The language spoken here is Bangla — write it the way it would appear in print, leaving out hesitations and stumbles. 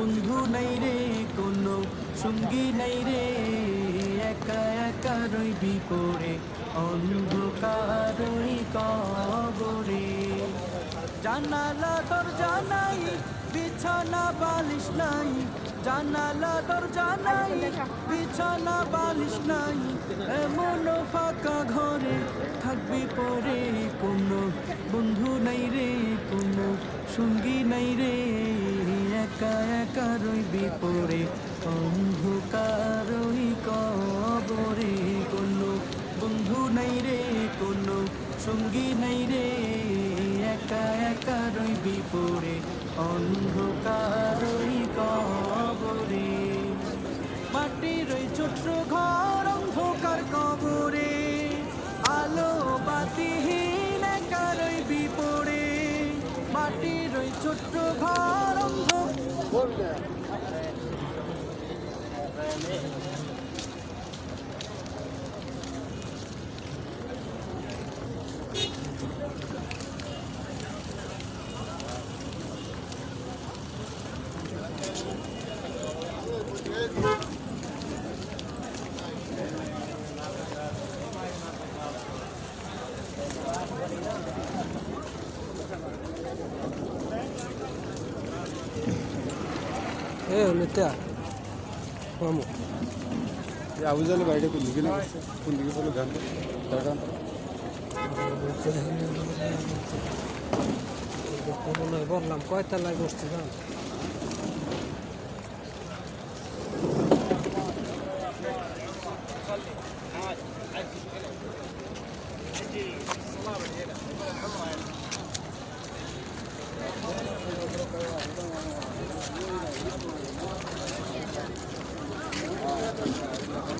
বন্ধু নাই রে কোনো সঙ্গী নাই রে, একা একা রইবি পড়ে অন্ধকারই কবরে। জানালা দরজা নাই, বিছানা বালিশ নাই, জানালা দরজা নাই, বিছানা বালিশ নাই, এমন ফাঁকা ঘরে থাকবি পরে। কোনো বন্ধু নাই রে কোনো সঙ্গী নাই রে, একা একা রইবি পড়ে অন্ধকারই কবরে। কোনো বন্ধু নাই রে কোনো সঙ্গী নাই রে, একা একা রইবি পড়ে অন্ধকারই কবরে। মাটির ওই ছোট্ট ঘর অন্ধকার কবরে, আলো বাতিহীন একা রইবি পড়ে। মাটির ওই ছোট্ট ঘর অন্ধকার। নেতা মামু আবু জালে বাড়িটা কোন দিকে না কোন দিকে চলো গান টাকা বললাম কয়তলায় বসছি না